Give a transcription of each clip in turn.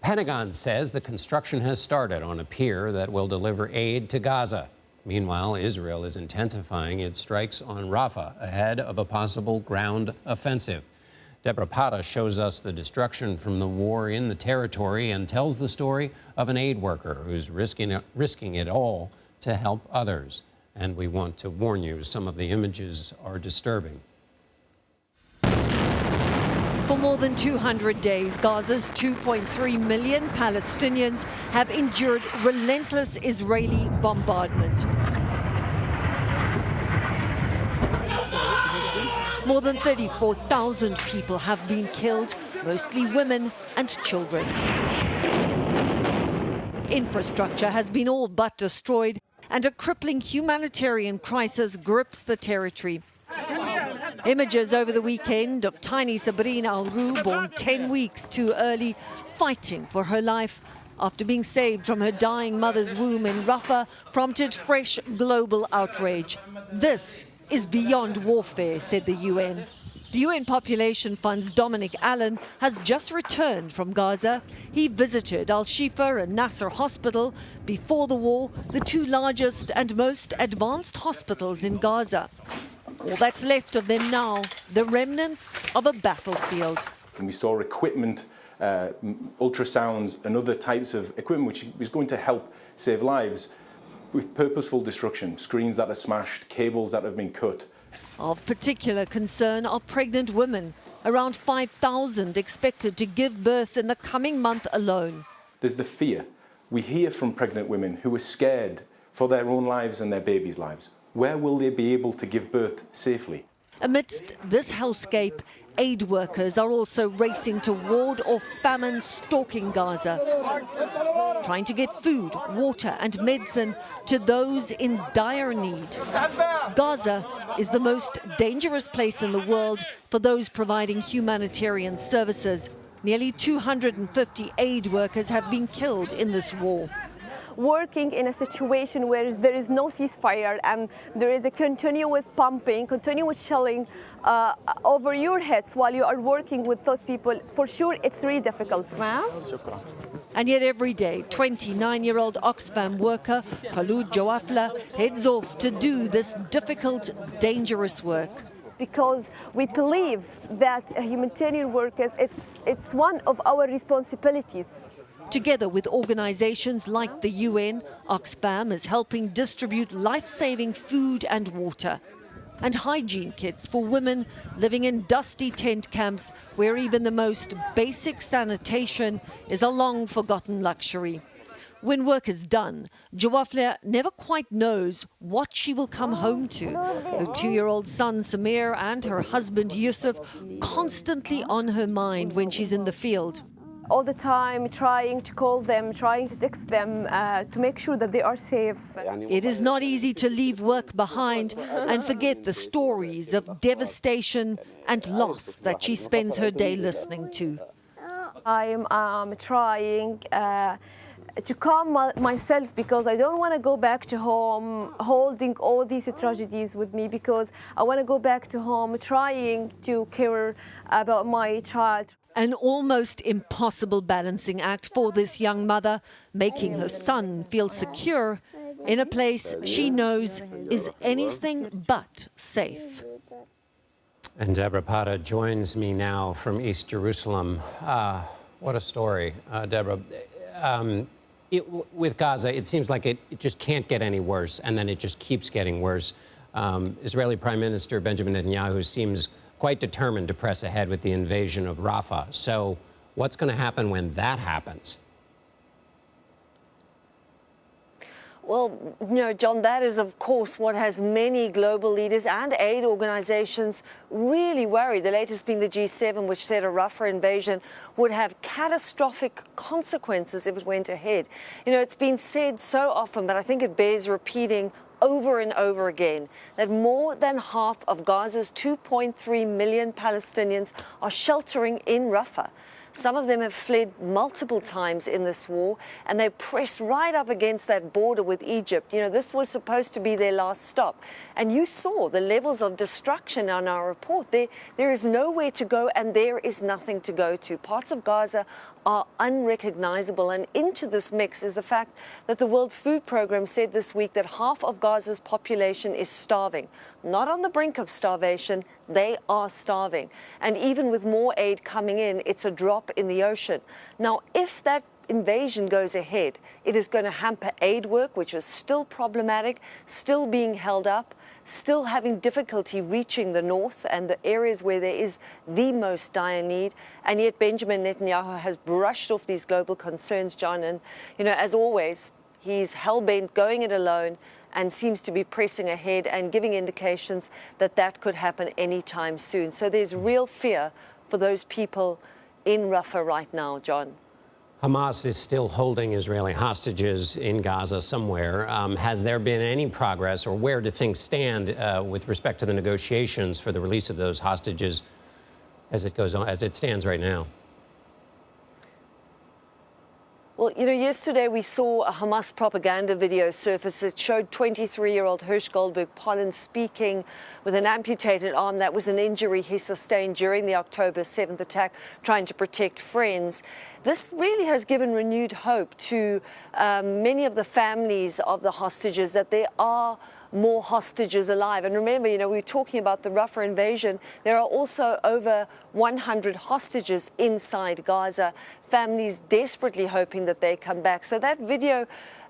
Pentagon says the construction has started on a pier that will deliver aid to Gaza. Meanwhile, Israel is intensifying its strikes on Rafah ahead of a possible ground offensive. Debora Patta shows us the destruction from the war in the territory and tells the story of an aid worker who's risking it all to help others. And we want to warn you, some of the images are disturbing. For more than 200 days, Gaza's 2.3 million Palestinians have endured relentless Israeli bombardment. More than 34,000 people have been killed, mostly women and children. Infrastructure has been all but destroyed, and a crippling humanitarian crisis grips the territory. Images over the weekend of tiny Sabrina Al-Roo, born 10 weeks too early, fighting for her life after being saved from her dying mother's womb in Rafah, prompted fresh global outrage. This is beyond warfare, said the UN. The UN Population Fund's Dominic Allen has just returned from Gaza. He visited Al-Shifa and Nasser Hospital, before the war, the two largest and most advanced hospitals in Gaza. All that's left of them now, the remnants of a battlefield. And we saw equipment, ultrasounds and other types of equipment which was going to help save lives, with purposeful destruction, screens that are smashed, cables that have been cut. Of particular concern are pregnant women, around 5,000 expected to give birth in the coming month alone. There's the fear. We hear from pregnant women who are scared for their own lives and their babies' lives. Where will they be able to give birth safely? Amidst this hellscape, aid workers are also racing to ward off famine stalking Gaza, trying to get food, water and medicine to those in dire need. Gaza is the most dangerous place in the world for those providing humanitarian services. Nearly 250 aid workers have been killed in this war. Working in a situation where there is no ceasefire and there is a continuous pumping, continuous shelling over your heads while you are working with those people, for sure it's really difficult. And yet every day, 29-year-old Oxfam worker Khalud Jawafla heads off to do this difficult, dangerous work. Because we believe that humanitarian workers, it's one of our responsibilities. Together with organizations like the UN, Oxfam is helping distribute life-saving food and water and hygiene kits for women living in dusty tent camps where even the most basic sanitation is a long-forgotten luxury. When work is done, Jawafla never quite knows what she will come home to. Her 2-year-old son Samir and her husband Yusuf constantly on her mind when she's in the field. All the time trying to call them, trying to text them to make sure that they are safe. It is not easy to leave work behind and forget the stories of devastation and loss that she spends her day listening to. I'm trying to calm myself because I don't want to go back to home holding all these tragedies with me, because I want to go back to home trying to care about my child. An almost impossible balancing act for this young mother, making her son feel secure in a place she knows is anything but safe. And Debora Patta joins me now from East Jerusalem. What a story, Debora. With Gaza, it seems like it just can't get any worse, and then it just keeps getting worse. Israeli Prime Minister Benjamin Netanyahu seems quite determined to press ahead with the invasion of Rafah. So what's going to happen when that happens? Well, John, that is, of course, what has many global leaders and aid organizations really worried. The latest being the G7, which said a Rafah invasion would have catastrophic consequences if it went ahead. It's been said so often, but I think it bears repeating over and over again, that more than half of Gaza's 2.3 million Palestinians are sheltering in Rafah. Some of them have fled multiple times in this war, and they pressed right up against that border with Egypt. This was supposed to be their last stop. And you saw the levels of destruction on our report. There is nowhere to go, and there is nothing to go to. Parts of Gaza are unrecognizable. And into this mix is the fact that the World Food Programme said this week that half of Gaza's population is starving. Not on the brink of starvation, they are starving. And even with more aid coming in, it's a drop in the ocean. Now, if that invasion goes ahead, it is going to hamper aid work, which is still problematic, still being held up, still having difficulty reaching the north and the areas where there is the most dire need. And yet Benjamin Netanyahu has brushed off these global concerns, John. And, you know, as always, he's hell-bent going it alone and seems to be pressing ahead and giving indications that that could happen anytime soon. So there's real fear for those people in Rafah right now, John. Hamas is still holding Israeli hostages in Gaza somewhere. Has there been any progress, or where do things stand with respect to the negotiations for the release of those hostages as it goes on, as it stands right now? Well, you know, yesterday we saw a Hamas propaganda video surface. It showed 23-year-old Hirsch Goldberg-Pollen speaking with an amputated arm. That was an injury he sustained during the October 7th attack, trying to protect friends. This really has given renewed hope to many of the families of the hostages that there are more hostages alive. And remember, you know, we were talking about the Rafah invasion. There are also over 100 hostages inside Gaza, families desperately hoping that they come back. So that video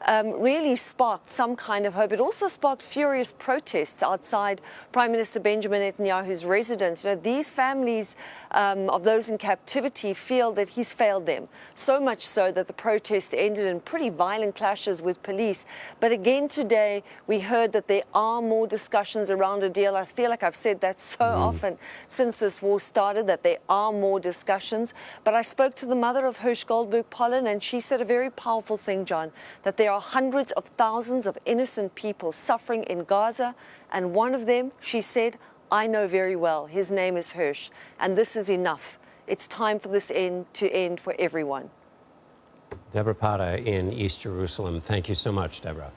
really sparked some kind of hope. It also sparked furious protests outside Prime Minister Benjamin Netanyahu's residence. You know, these families of those in captivity feel that he's failed them, so much so that the protest ended in pretty violent clashes with police. But again today, we heard that there are more discussions around a deal. I feel like I've said that so often since this war started, that there are more discussions. But I spoke to the mother of Hirsch Goldberg-Pollen, and she said a very powerful thing, John, that there are hundreds of thousands of innocent people suffering in Gaza, and one of them, she said, I know very well. His name is Hirsch, and this is enough. It's time for this to end for everyone. Debora Patta in East Jerusalem. Thank you so much, Debora.